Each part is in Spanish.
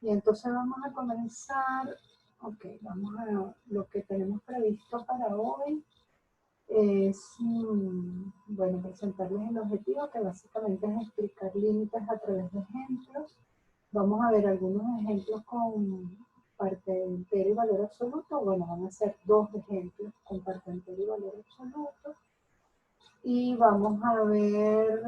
Y entonces vamos a comenzar, ok, vamos a lo que tenemos previsto para hoy es, bueno, presentarles el objetivo que básicamente es explicar límites a través de ejemplos. Vamos a ver algunos ejemplos con parte entera y valor absoluto. Bueno, van a ser dos ejemplos con parte entera y valor absoluto. Y vamos a ver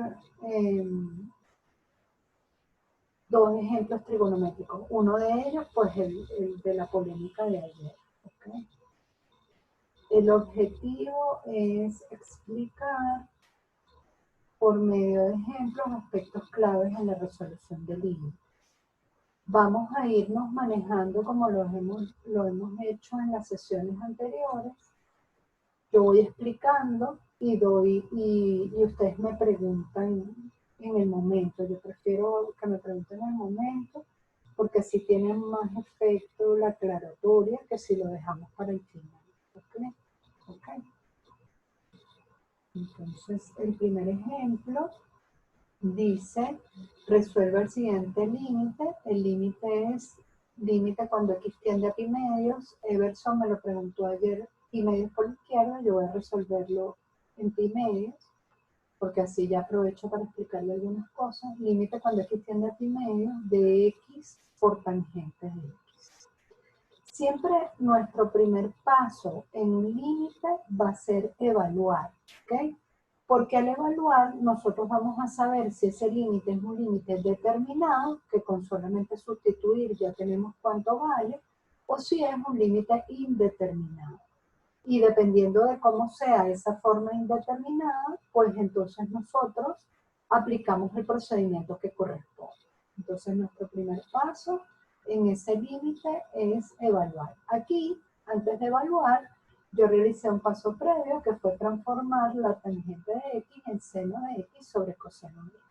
dos ejemplos trigonométricos. Uno de ellos, pues el de la polémica de ayer. ¿Okay? El objetivo es explicar por medio de ejemplos aspectos claves en la resolución de límites. Vamos a irnos manejando como lo hemos hecho en las sesiones anteriores. Yo voy explicando y ustedes me preguntan en el momento. Yo prefiero que me pregunten en el momento porque así tiene más efecto la aclaratoria que si lo dejamos para el final. ¿Okay? ¿Okay? Entonces, el primer ejemplo dice, resuelve el siguiente límite. El límite es límite cuando x tiende a pi medios. Everson me lo preguntó ayer, pi medios por la izquierda. Yo voy a resolverlo en pi medios, porque así ya aprovecho para explicarle algunas cosas. Límite cuando x tiende a pi medios de x por tangente de x. Siempre nuestro primer paso en un límite va a ser evaluar, ¿ok? Porque al evaluar nosotros vamos a saber si ese límite es un límite determinado, que con solamente sustituir ya tenemos cuánto vale, o si es un límite indeterminado. Y dependiendo de cómo sea esa forma indeterminada, pues entonces nosotros aplicamos el procedimiento que corresponde. Entonces nuestro primer paso en ese límite es evaluar. Aquí, antes de evaluar, yo realicé un paso previo que fue transformar la tangente de x en seno de x sobre coseno de x.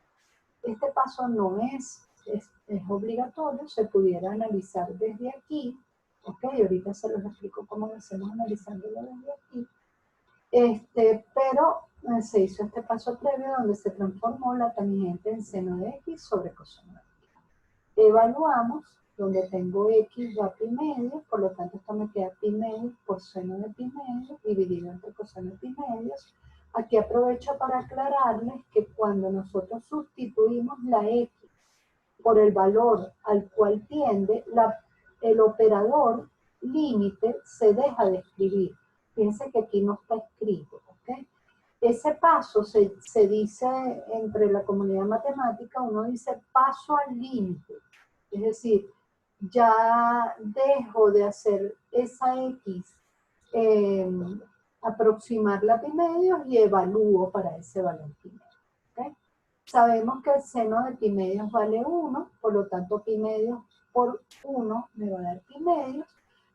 Este paso no es obligatorio, se pudiera analizar desde aquí. Ok, ahorita se los explico cómo lo hacemos analizándolo desde aquí. Pero se hizo este paso previo donde se transformó la tangente en seno de x sobre coseno de x. Evaluamos, donde tengo x va a pi medios, por lo tanto esto me queda pi medios por seno de pi medios dividido entre coseno de pi medios. Aquí aprovecho para aclararles que cuando nosotros sustituimos la x por el valor al cual tiende, el operador límite se deja de escribir. Fíjense que aquí no está escrito, ¿ok? Ese paso se dice entre la comunidad matemática, uno dice paso al límite. Es decir, ya dejo de hacer esa X, aproximarla a pi medios y evalúo para ese valor pi medios. ¿Okay? Sabemos que el seno de pi medios vale 1, por lo tanto pi medios por 1 me va a dar pi medios,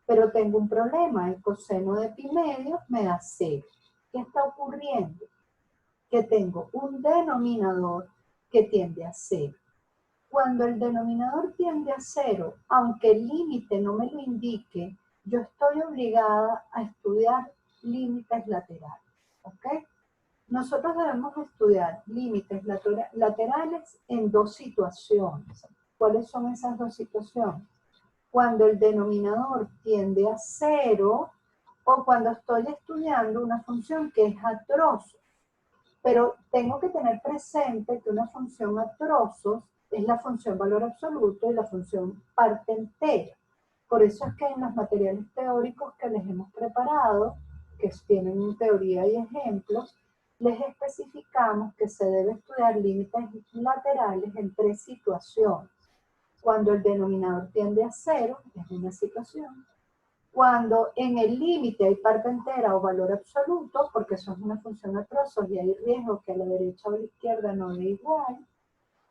pero tengo un problema, el coseno de pi medios me da 0. ¿Qué está ocurriendo? Que tengo un denominador que tiende a 0. Cuando el denominador tiende a 0, aunque el límite no me lo indique, yo estoy obligada a estudiar límites laterales. ¿Ok? Nosotros debemos estudiar límites laterales en dos situaciones. ¿Cuáles son esas dos situaciones? Cuando el denominador tiende a 0 o cuando estoy estudiando una función que es a trozos. Pero tengo que tener presente que una función a trozos es la función valor absoluto y la función parte entera. Por eso es que en los materiales teóricos que les hemos preparado, que tienen teoría y ejemplos, les especificamos que se debe estudiar límites laterales en tres situaciones. Cuando el denominador tiende a 0, es una situación. Cuando en el límite hay parte entera o valor absoluto, porque eso es una función a trozos y hay riesgo que a la derecha o a la izquierda no dé igual.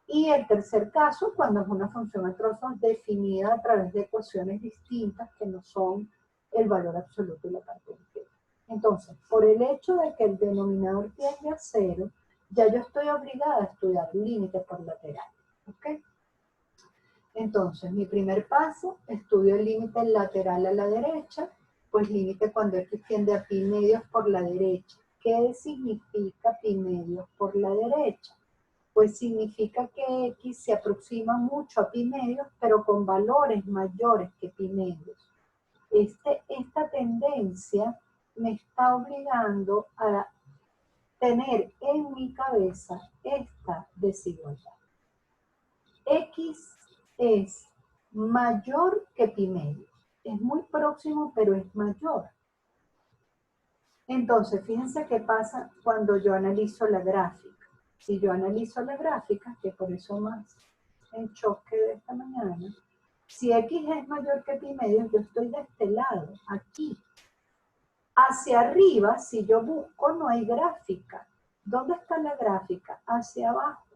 Y el tercer caso, cuando es una función a trozos definida a través de ecuaciones distintas que no son el valor absoluto y la parte entera. Entonces, por el hecho de que el denominador tiende a 0, ya yo estoy obligada a estudiar límites por laterales. ¿Ok? Entonces, mi primer paso, estudio el límite lateral a la derecha, pues límite cuando x tiende a pi medios por la derecha. ¿Qué significa pi medios por la derecha? pues significa que X se aproxima mucho a pi medios, pero con valores mayores que pi medios. Esta tendencia me está obligando a tener en mi cabeza esta desigualdad. X es mayor que pi medios. Es muy próximo, pero es mayor. Entonces, fíjense qué pasa cuando yo analizo la gráfica. Si yo analizo la gráfica, que por eso más en choque de esta mañana, si X es mayor que pi medios, yo estoy de este lado, aquí. Hacia arriba, si yo busco, no hay gráfica. ¿Dónde está la gráfica? Hacia abajo.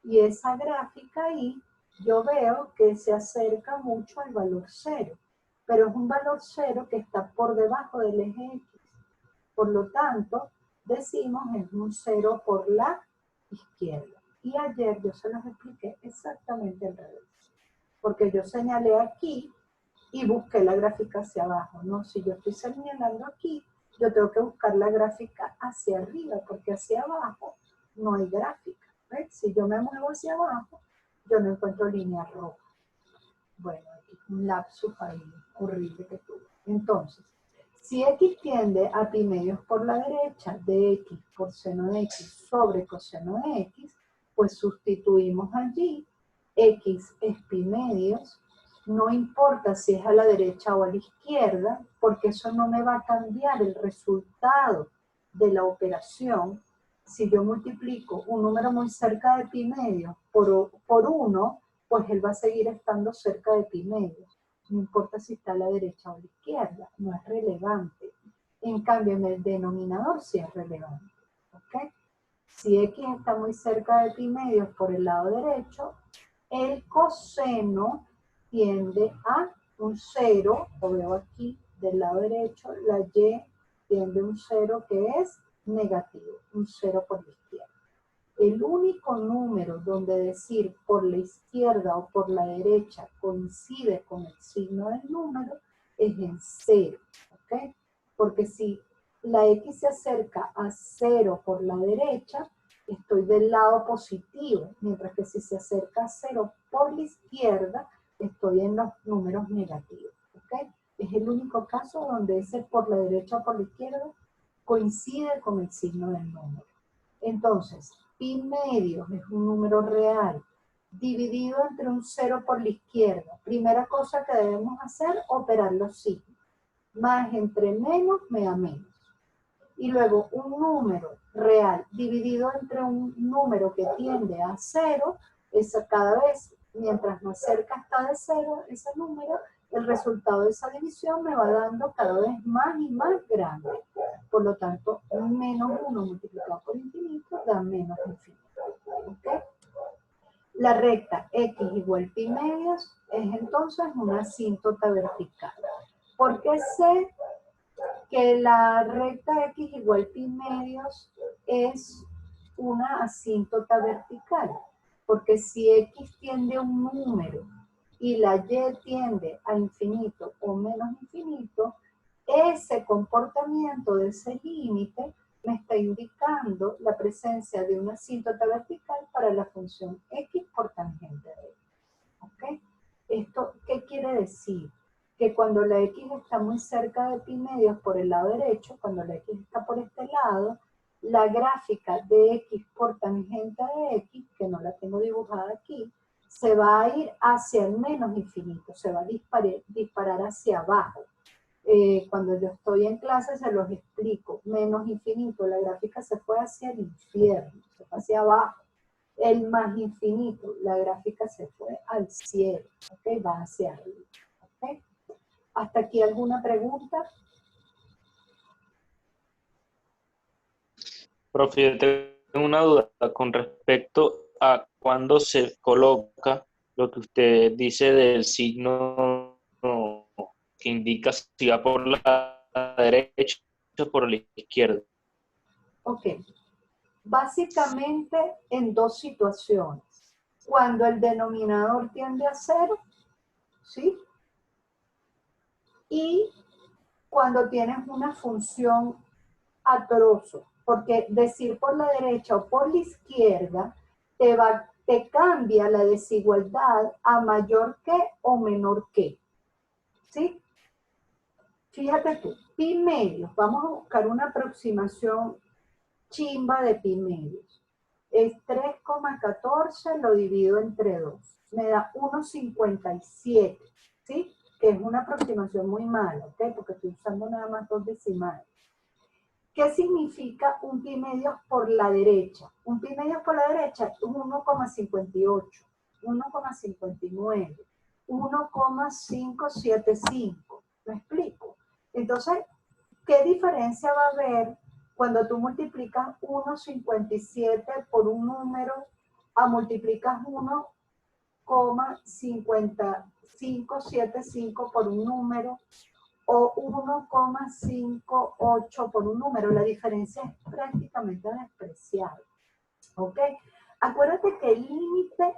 Y esa gráfica ahí, yo veo que se acerca mucho al valor 0. Pero es un valor 0 que está por debajo del eje X. Por lo tanto, decimos es un 0 por la izquierda. Y ayer yo se los expliqué exactamente al revés. Porque yo señalé aquí y busqué la gráfica hacia abajo. No, si yo estoy señalando aquí, yo tengo que buscar la gráfica hacia arriba, porque hacia abajo no hay gráfica. ¿Ves? Si yo me muevo hacia abajo, yo no encuentro línea roja. Bueno, aquí un lapsus ahí horrible que tuve. Entonces, si X tiende a pi medios por la derecha, de X por seno de X sobre coseno de X, pues sustituimos allí. X es pi medios, no importa si es a la derecha o a la izquierda, porque eso no me va a cambiar el resultado de la operación. Si yo multiplico un número muy cerca de pi medios por 1, pues él va a seguir estando cerca de pi medios. No importa si está a la derecha o a la izquierda, no es relevante. En cambio, en el denominador sí es relevante. ¿Ok? Si X está muy cerca de pi medios por el lado derecho, el coseno tiende a un 0, lo veo aquí del lado derecho, la Y tiende a un 0 que es negativo, un 0 por la izquierda. El único número donde decir por la izquierda o por la derecha coincide con el signo del número es en 0, ¿ok? Porque si la X se acerca a 0 por la derecha, estoy del lado positivo, mientras que si se acerca a 0 por la izquierda, estoy en los números negativos, ¿ok? Es el único caso donde ese por la derecha o por la izquierda coincide con el signo del número. Entonces, pi medios es un número real dividido entre un 0 por la izquierda. Primera cosa que debemos hacer, operar los signos. Más entre menos me da menos. Y luego un número real dividido entre un número que tiende a 0, cada vez, mientras más cerca está de 0 ese número, el resultado de esa división me va dando cada vez más y más grande. Por lo tanto, menos 1 multiplicado por infinito da menos infinito. ¿Okay? La recta x igual pi medios es entonces una asíntota vertical. ¿Por qué sé que la recta x igual pi medios es una asíntota vertical? Porque si x tiende a un número y la y tiende a infinito o menos infinito, ese comportamiento de ese límite me está indicando la presencia de una asíntota vertical para la función x por tangente de x. ¿Ok? ¿Esto qué quiere decir? Que cuando la x está muy cerca de pi medios por el lado derecho, cuando la x está por este lado, la gráfica de x por tangente de x, que no la tengo dibujada aquí, se va a ir hacia el menos infinito, se va a disparar hacia abajo. Cuando yo estoy en clase se los explico, menos infinito, la gráfica se fue hacia el infierno, se fue hacia abajo. El más infinito, la gráfica se fue al cielo, ¿ok? Va hacia arriba, ¿ok? ¿Hasta aquí alguna pregunta? Profe, yo tengo una duda con respecto a cuando se coloca lo que usted dice del signo que indica si va por la derecha o por la izquierda. Ok. Básicamente en dos situaciones. Cuando el denominador tiende a 0, ¿sí? Y cuando tienes una función a trozo, porque decir por la derecha o por la izquierda te cambia la desigualdad a mayor que o menor que. ¿Sí? Fíjate tú, pi medios, vamos a buscar una aproximación chimba de pi medios. Es 3,14, lo divido entre 2. Me da 1,57, ¿sí? Que es una aproximación muy mala, ¿ok? Porque estoy usando nada más dos decimales. ¿Qué significa un pi medios por la derecha? Un pi medios por la derecha es 1,58, 1,59, 1,575. ¿Me explico? Entonces, ¿qué diferencia va a haber cuando tú multiplicas 1,57 por un número a multiplicas 1,5575 por un número o 1,58 por un número? La diferencia es prácticamente despreciable. ¿Ok? Acuérdate que el límite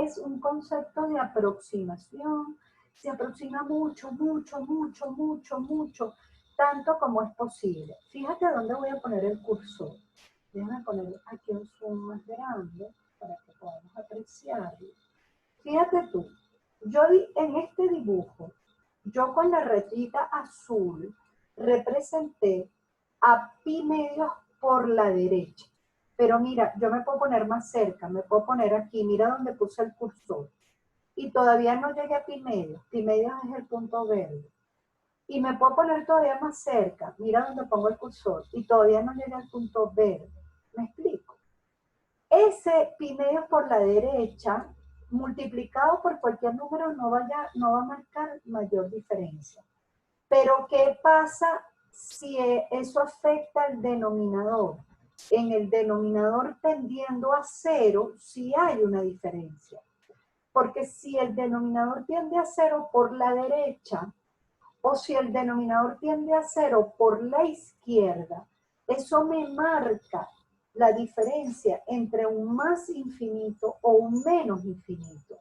es un concepto de aproximación. Se aproxima mucho, mucho, mucho, mucho, mucho, tanto como es posible. Fíjate dónde voy a poner el cursor. Déjame poner aquí un zoom más grande para que podamos apreciarlo. Fíjate tú, yo en este dibujo, yo con la rayita azul representé a pi medios por la derecha. Pero mira, yo me puedo poner más cerca, me puedo poner aquí, mira donde puse el cursor. Y todavía no llegué a pi medios es el punto verde. Y me puedo poner todavía más cerca, mira donde pongo el cursor, y todavía no llegué al punto verde. ¿Me explico? Ese pi medios por la derecha, multiplicado por cualquier número, no va a marcar mayor diferencia. Pero ¿qué pasa si eso afecta al denominador? En el denominador tendiendo a 0, sí hay una diferencia. Porque si el denominador tiende a 0 por la derecha, o si el denominador tiende a 0 por la izquierda, eso me marca la diferencia entre un más infinito o un menos infinito.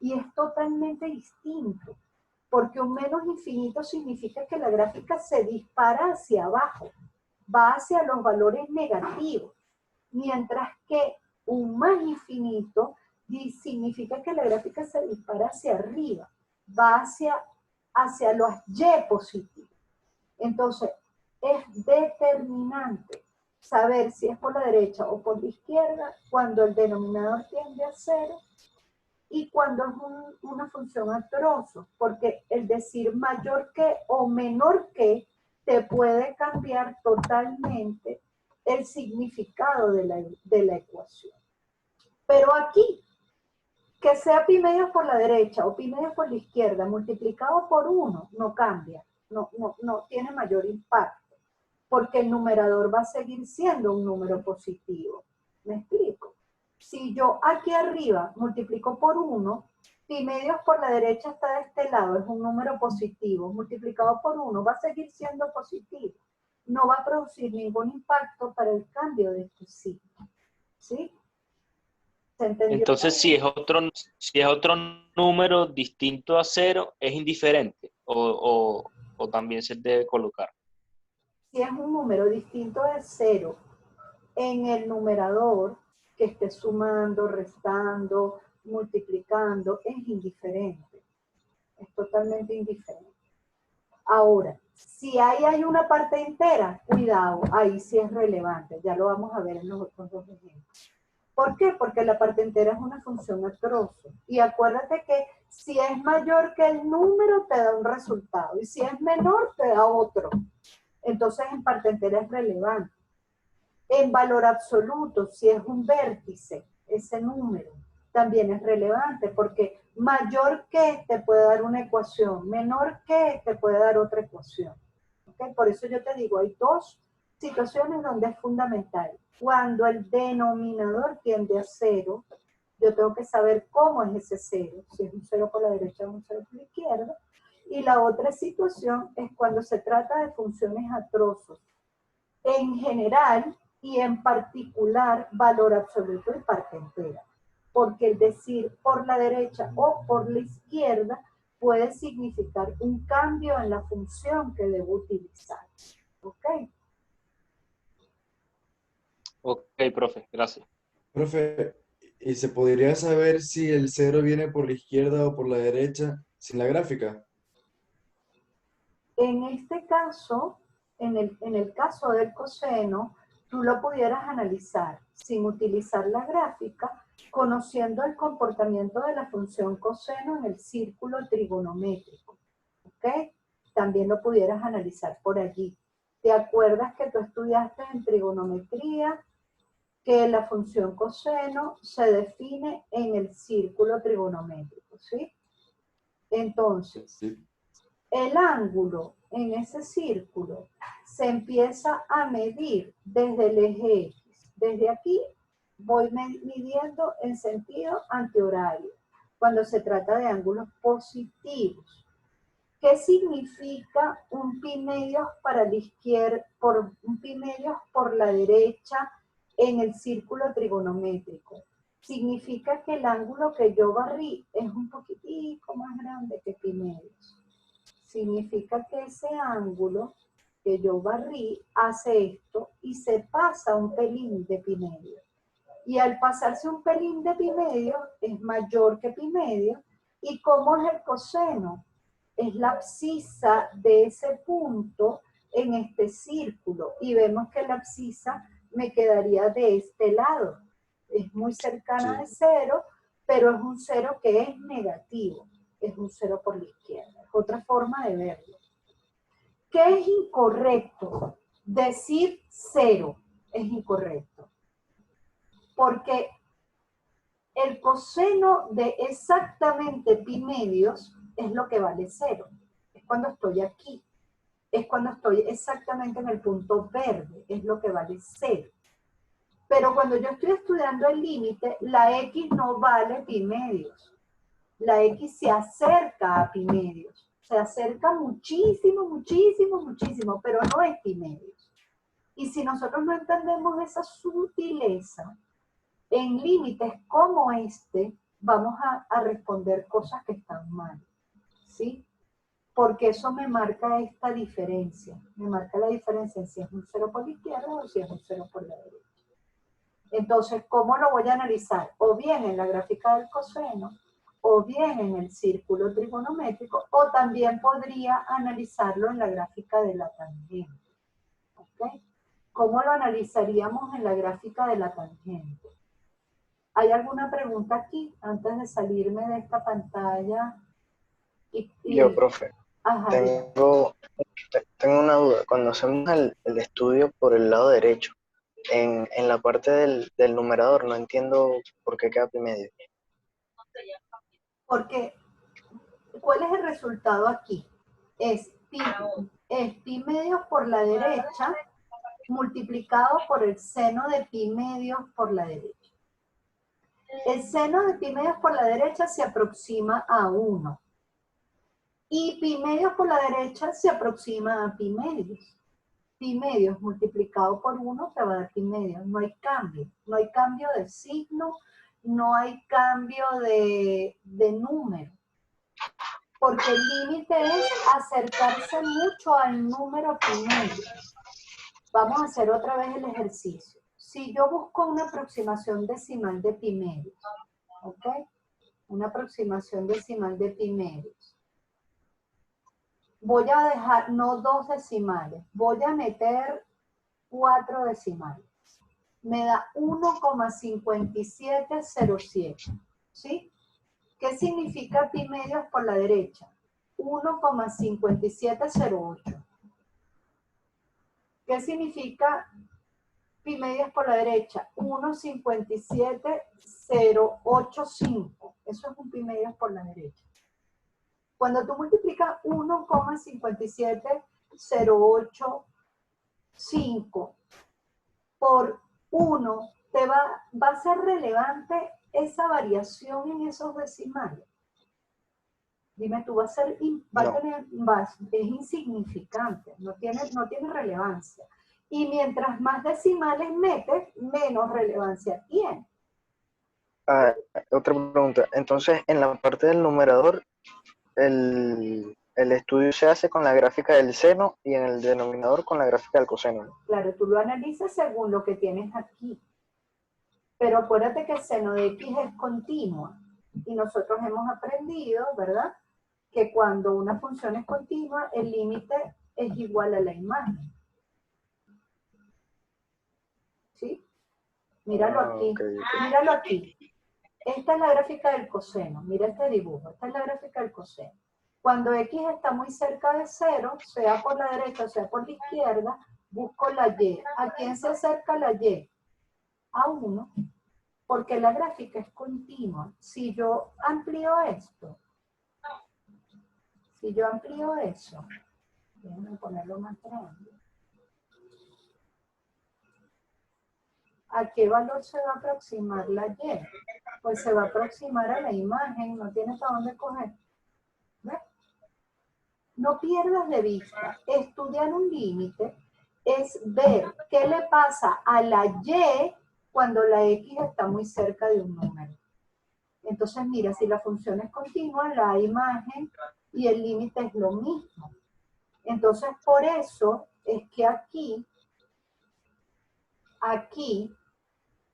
Y es totalmente distinto, porque un menos infinito significa que la gráfica se dispara hacia abajo, va hacia los valores negativos, mientras que un más infinito significa que la gráfica se dispara hacia arriba, va hacia los y positivos. Entonces, es determinante saber si es por la derecha o por la izquierda cuando el denominador tiende a 0 y cuando es una función a trozos, porque el decir mayor que o menor que te puede cambiar totalmente el significado de la ecuación. Pero aquí, que sea pi medios por la derecha o pi medios por la izquierda multiplicado por 1 no cambia, no tiene mayor impacto, porque el numerador va a seguir siendo un número positivo. ¿Me explico? Si yo aquí arriba multiplico por 1, pi medios por la derecha está de este lado, es un número positivo, multiplicado por 1 va a seguir siendo positivo. No va a producir ningún impacto para el cambio de este signo. ¿Sí? ¿Se entendió? Entonces, si es otro número distinto a 0, es indiferente o también se debe colocar. Si es un número distinto de 0 en el numerador, que esté sumando, restando, multiplicando, es indiferente. Es totalmente indiferente. Ahora, si ahí hay una parte entera, cuidado, ahí sí es relevante. Ya lo vamos a ver en los otros dos ejemplos. ¿Por qué? Porque la parte entera es una función a trozo. Y acuérdate que si es mayor que el número, te da un resultado. Y si es menor, te da otro. Entonces, en parte entera es relevante. En valor absoluto, si es un vértice, ese número también es relevante porque mayor que te puede dar una ecuación, menor que te puede dar otra ecuación. ¿Okay? Por eso yo te digo, hay dos situaciones donde es fundamental. Cuando el denominador tiende a 0, yo tengo que saber cómo es ese 0, si es un 0 por la derecha o un 0 por la izquierda. Y la otra situación es cuando se trata de funciones a trozos. En general y en particular valor absoluto y parte entera. Porque el decir por la derecha o por la izquierda puede significar un cambio en la función que debo utilizar. ¿Ok? Ok, profe, gracias. Profe, ¿y se podría saber si el cero viene por la izquierda o por la derecha sin la gráfica? En este caso, en el caso del coseno, tú lo pudieras analizar sin utilizar la gráfica, conociendo el comportamiento de la función coseno en el círculo trigonométrico. ¿Ok? También lo pudieras analizar por allí. ¿Te acuerdas que tú estudiaste en trigonometría que la función coseno se define en el círculo trigonométrico? ¿Sí? Entonces, Sí. el ángulo en ese círculo se empieza a medir desde el eje X. Desde aquí voy midiendo en sentido antihorario, cuando se trata de ángulos positivos. ¿Qué significa un pi medios para la izquierda, por un pi medios por la derecha en el círculo trigonométrico? Significa que el ángulo que yo barrí es un poquitico más grande que pi medios. Significa que ese ángulo que yo barrí hace esto y se pasa un pelín de pi medio. Y al pasarse un pelín de pi medio es mayor que pi medio. ¿Y cómo es el coseno? Es la abscisa de ese punto en este círculo. Y vemos que la abscisa me quedaría de este lado. Es muy cercana Sí. de cero, pero es un cero que es negativo. Es un cero por la izquierda. Es otra forma de verlo. ¿Qué es incorrecto? Decir cero es incorrecto. Porque el coseno de exactamente pi medios es lo que vale cero. Es cuando estoy aquí. Es cuando estoy exactamente en el punto verde. Es lo que vale cero. Pero cuando yo estoy estudiando el límite, la X no vale pi medios. La X se acerca a pi medios. Se acerca muchísimo, muchísimo, muchísimo, pero no es pi medios. Y si nosotros no entendemos esa sutileza, en límites como este, vamos a responder cosas que están mal, ¿sí? Porque eso me marca esta diferencia. Me marca la diferencia en si es un cero por la izquierda o si es un cero por la derecha. Entonces, ¿cómo lo voy a analizar? O bien en la gráfica del coseno, o bien en el círculo trigonométrico, o también podría analizarlo en la gráfica de la tangente. ¿Ok? ¿Cómo lo analizaríamos en la gráfica de la tangente? ¿Hay alguna pregunta aquí antes de salirme de esta pantalla? Yo, profe, Ajá, dime. tengo una duda. Cuando hacemos el estudio por el lado derecho, en la parte del numerador, no entiendo por qué queda pi medio. Porque, ¿cuál es el resultado aquí? Es pi medios por la derecha multiplicado por el seno de pi medios por la derecha. El seno de pi medios por la derecha se aproxima a 1. Y pi medios por la derecha se aproxima a pi medios. Pi medios multiplicado por 1 te va a dar pi medios. No hay cambio. No hay cambio de signo, no hay cambio de número. Porque el límite es acercarse mucho al número pi medios. Vamos a hacer otra vez el ejercicio. Si yo busco una aproximación decimal de pi medios, ¿ok? Una aproximación decimal de pi medios. Voy a dejar, no 2 decimales, voy a meter 4 decimales. Me da 1,5707, ¿sí? ¿Qué significa pi medios por la derecha? 1,5708. ¿Qué significa pi medios por la derecha? 1,57085. Eso es un pi medios por la derecha. Cuando tú multiplicas 1,57085 por 1, va a ser relevante esa variación en esos decimales. Dime tú, es insignificante, no tiene relevancia. Y mientras más decimales metes, menos relevancia tiene. Otra pregunta. Entonces, en la parte del numerador, el estudio se hace con la gráfica del seno y en el denominador con la gráfica del coseno, ¿no? Claro, tú lo analizas según lo que tienes aquí. Pero acuérdate que el seno de X es continua. Y nosotros hemos aprendido, ¿verdad?, que cuando una función es continua, el límite es igual a la imagen. ¿Sí? Míralo aquí. Ok. Míralo aquí. Esta es la gráfica del coseno. Mira este dibujo. Esta es la gráfica del coseno. Cuando X está muy cerca de 0, sea por la derecha o sea por la izquierda, busco la Y. ¿A quién se acerca la Y? A 1. Porque la gráfica es continua. Si yo amplío esto, déjenme ponerlo más grande. ¿A qué valor se va a aproximar la Y? Pues se va a aproximar a la imagen, no tiene para dónde coger. ¿Ves? No pierdas de vista, estudiar un límite es ver qué le pasa a la Y cuando la X está muy cerca de un número. Entonces, mira, si la función es continua, la imagen y el límite es lo mismo. Entonces, por eso es que aquí,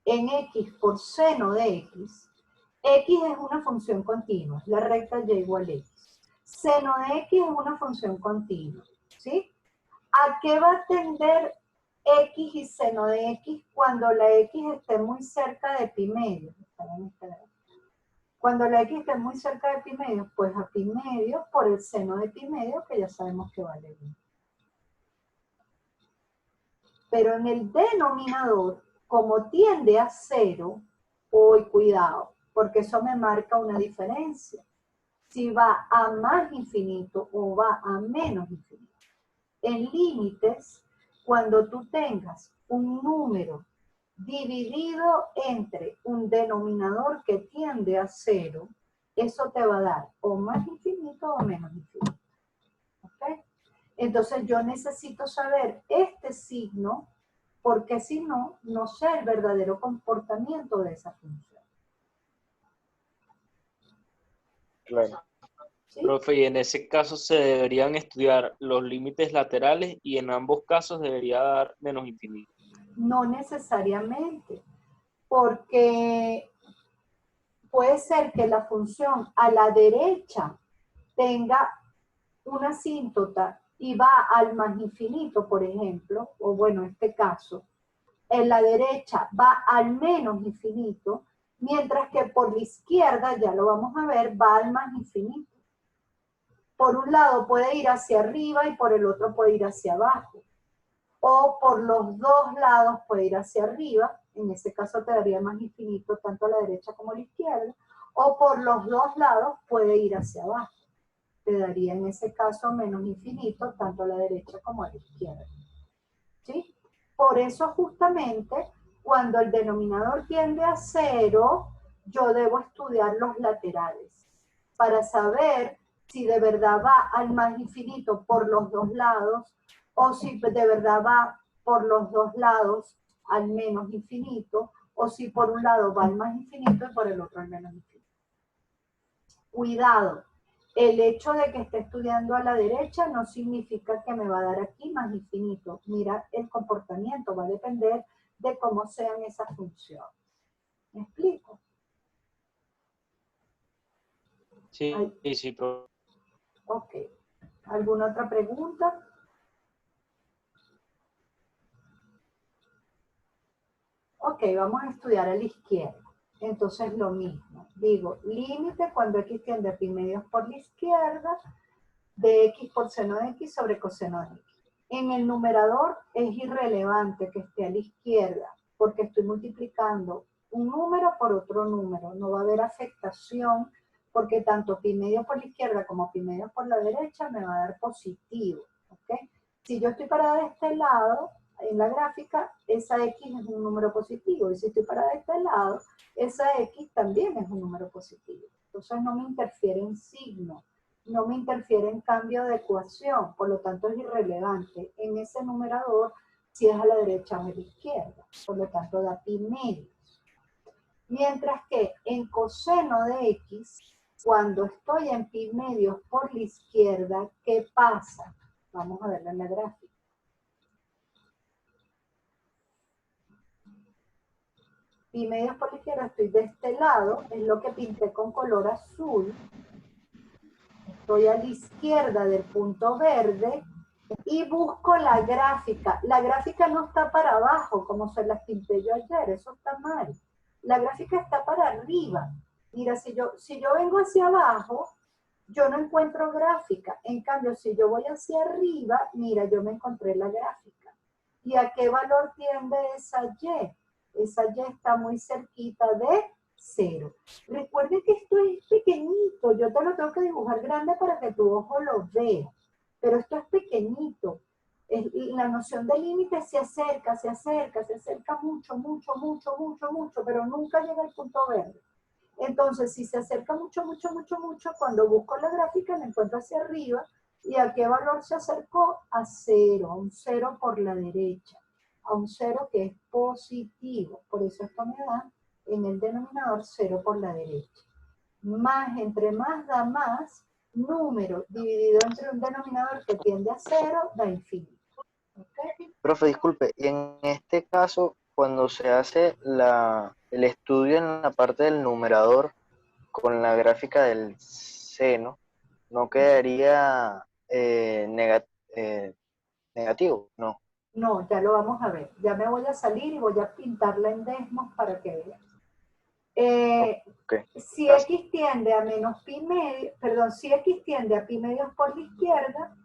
en X por seno de X es una función continua, la recta Y igual a X. Seno de X es una función continua, ¿sí? ¿A qué va a tender X y seno de X cuando la X esté muy cerca de pi medio? Cuando la X esté muy cerca de pi medio, pues a pi medio por el seno de pi medio, que ya sabemos que vale 1. Pero en el denominador, como tiende a 0, hoy cuidado, porque eso me marca una diferencia. Si va a más infinito o va a menos infinito. En límites, cuando tú tengas un número dividido entre un denominador que tiende a 0, eso te va a dar o más infinito o menos infinito. ¿Ok? Entonces yo necesito saber este signo, porque si no, no sé el verdadero comportamiento de esa función. Claro. ¿Sí? Profe, y en ese caso se deberían estudiar los límites laterales y en ambos casos debería dar menos infinito. No necesariamente, porque puede ser que la función a la derecha tenga una asíntota y va al más infinito, por ejemplo, o bueno, en este caso, en la derecha va al menos infinito, mientras que por la izquierda, ya lo vamos a ver, va al más infinito. Por un lado puede ir hacia arriba y por el otro puede ir hacia abajo. O por los dos lados puede ir hacia arriba, en ese caso te daría más infinito tanto a la derecha como a la izquierda, o por los dos lados puede ir hacia abajo. Te daría en ese caso menos infinito tanto a la derecha como a la izquierda. ¿Sí? Por eso justamente cuando el denominador tiende a 0, yo debo estudiar los laterales para saber si de verdad va al más infinito por los dos lados o si de verdad va por los dos lados al menos infinito o si por un lado va al más infinito y por el otro al menos infinito. Cuidado. El hecho de que esté estudiando a la derecha no significa que me va a dar aquí más infinito. Mira, el comportamiento va a depender de cómo sean esas funciones. ¿Me explico? Sí, Ay. sí, profe. Ok. ¿Alguna otra pregunta? Ok, vamos a estudiar a la izquierda. Entonces lo mismo. Digo, límite cuando X tiende a pi medios por la izquierda, de X por seno de X sobre coseno de X. En el numerador es irrelevante que esté a la izquierda, porque estoy multiplicando un número por otro número. No va a haber afectación, porque tanto pi medio por la izquierda como pi medio por la derecha me va a dar positivo. ¿Okay? Si yo estoy parada de este lado, en la gráfica, esa X es un número positivo. Y si estoy parada de este lado, esa X también es un número positivo. Entonces no me interfiere en signo. No me interfiere en cambio de ecuación, por lo tanto es irrelevante en ese numerador si es a la derecha o a la izquierda, por lo tanto da pi medios. Mientras que en coseno de X, cuando estoy en pi medios por la izquierda, ¿qué pasa? Vamos a verlo en la gráfica. pi medios por la izquierda, estoy de este lado, es lo que pinté con color azul. Estoy a la izquierda del punto verde y busco la gráfica. La gráfica no está para abajo, como se las pinté yo ayer, eso está mal. La gráfica está para arriba. Mira, si yo vengo hacia abajo, yo no encuentro gráfica. En cambio, si yo voy hacia arriba, mira, yo me encontré la gráfica. ¿Y a qué valor tiende esa Y? Esa Y está muy cerquita de 0. Recuerden que esto es pequeñito. Yo te lo tengo que dibujar grande para que tu ojo lo vea. Pero esto es pequeñito. La noción de límite se acerca mucho, mucho, mucho, mucho, mucho, pero nunca llega al punto verde. Entonces, si se acerca mucho, mucho, mucho, mucho, cuando busco la gráfica la encuentro hacia arriba. ¿Y a qué valor se acercó? A 0, a un 0 por la derecha, a un 0 que es positivo. Por eso esto me da en el denominador 0 por la derecha. Más, entre más da más, número dividido entre un denominador que tiende a 0 da infinito. ¿Okay? Profe, disculpe, y en este caso, cuando se hace el estudio en la parte del numerador con la gráfica del seno, ¿no quedaría negativo? No. No, ya lo vamos a ver. Ya me voy a salir y voy a pintarla en desmos para que vean. Okay. Si X tiende a menos pi medio, perdón, si X tiende a pi medios por la izquierda,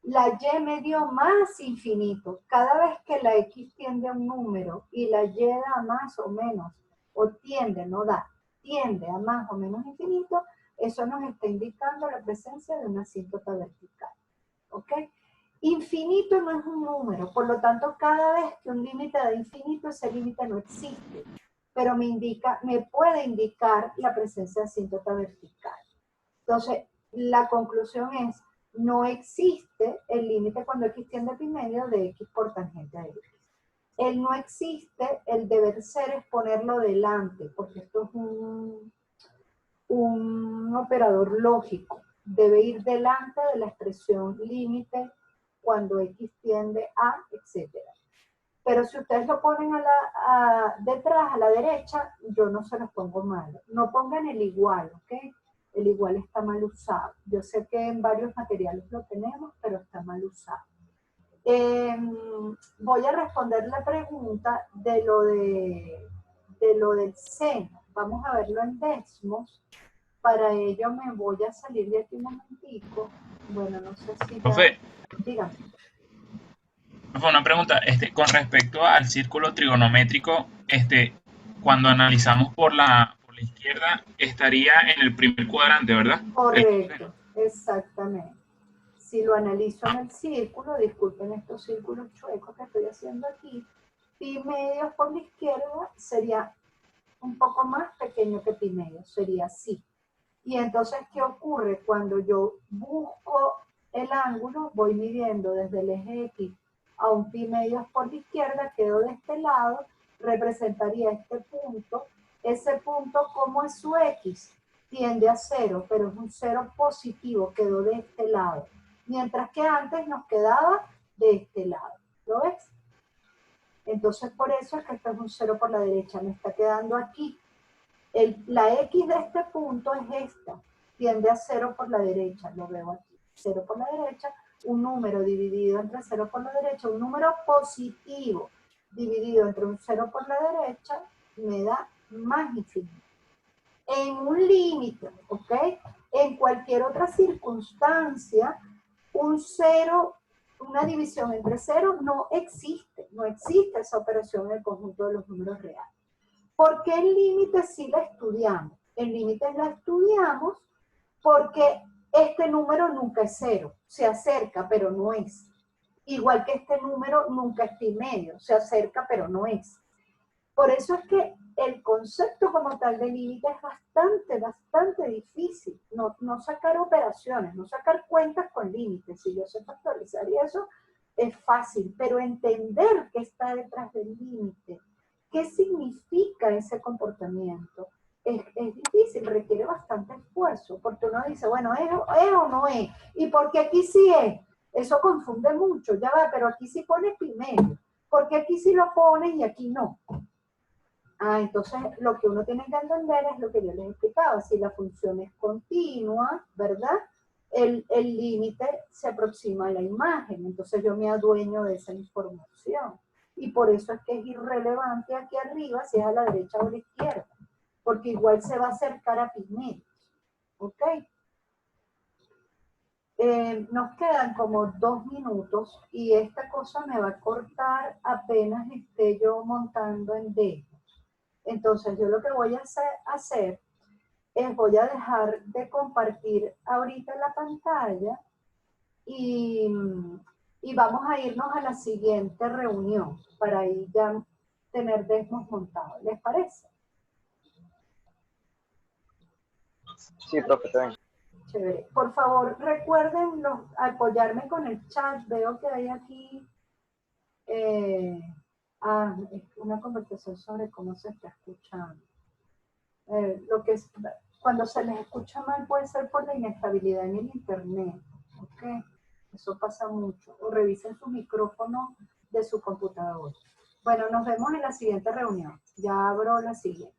la Y me dio más infinito. Cada vez que la X tiende a un número y la Y da más o menos, o tiende, no da, tiende a más o menos infinito, eso nos está indicando la presencia de una asíntota vertical. ¿Ok? Infinito no es un número, por lo tanto, cada vez que un límite da infinito, ese límite no existe, pero me puede indicar la presencia de asíntota vertical. Entonces, la conclusión es, no existe el límite cuando X tiende a pi medio de X por tangente a X. El no existe, el deber ser es ponerlo delante, porque esto es un operador lógico. Debe ir delante de la expresión límite cuando X tiende a, etc. Pero si ustedes lo ponen detrás, a la derecha, yo no se los pongo mal. No pongan el igual, ¿ok? El igual está mal usado. Yo sé que en varios materiales lo tenemos, pero está mal usado. Voy a responder la pregunta de lo del seno. Vamos a verlo en desmos. Para ello me voy a salir de aquí un momentico. Bueno, no sé si ya... Profe, Dígame. profe, una pregunta, con respecto al círculo trigonométrico, cuando analizamos por la izquierda, estaría en el primer cuadrante, ¿verdad? Correcto, exactamente. Si lo analizo en el círculo, disculpen estos círculos chuecos que estoy haciendo aquí, pi medios por la izquierda sería un poco más pequeño que pi medios, sería así. Y entonces, ¿qué ocurre? Cuando yo busco el ángulo, voy midiendo desde el eje X a un pi medios por la izquierda, quedo de este lado, representaría este punto. Ese punto, ¿cómo es su X? Tiende a 0, pero es un 0 positivo, quedó de este lado. Mientras que antes nos quedaba de este lado. ¿Lo ves? Entonces, por eso es que esto es un 0 por la derecha, me está quedando aquí. La X de este punto es esta, tiende a 0 por la derecha, lo veo aquí, 0 por la derecha, un número dividido entre 0 por la derecha, un número positivo dividido entre un 0 por la derecha, me da más infinito. En un límite, ¿ok? En cualquier otra circunstancia, un 0, una división entre 0 no existe, no existe esa operación en el conjunto de los números reales. ¿Por qué el límite sí la estudiamos? El límite la estudiamos porque este número nunca es 0, se acerca pero no es. Igual que este número nunca es pi medio, se acerca pero no es. Por eso es que el concepto como tal de límite es bastante difícil. No sacar operaciones, no sacar cuentas con límites. Si yo sé factorizar y eso es fácil, pero entender qué está detrás del límite, qué significa ese comportamiento, es difícil, requiere bastante esfuerzo, porque uno dice, bueno, ¿es o no es? ¿Y por qué aquí sí es? Eso confunde mucho, ya va, pero aquí sí pones pi medio. ¿Por qué aquí sí lo pones y aquí no? Entonces lo que uno tiene que entender es lo que yo les explicaba. Si la función es continua, ¿verdad? El límite se aproxima a la imagen, entonces yo me adueño de esa información. Y por eso es que es irrelevante aquí arriba si es a la derecha o a la izquierda, porque igual se va a acercar a pigmentos. ¿Ok? Nos quedan como 2 minutos y esta cosa me va a cortar apenas esté yo montando en D. Entonces yo lo que voy a hacer es voy a dejar de compartir ahorita la pantalla y, y vamos a irnos a la siguiente reunión para ahí ya tener Desmos montado. ¿Les parece? Sí, profe, está bien. Chévere. Por favor, recuerden apoyarme con el chat. Veo que hay aquí una conversación sobre cómo se está escuchando. Cuando se les escucha mal puede ser por la inestabilidad en el internet. ¿Ok? Eso pasa mucho. O revisen su micrófono de su computador. Bueno, nos vemos en la siguiente reunión. Ya abro la siguiente.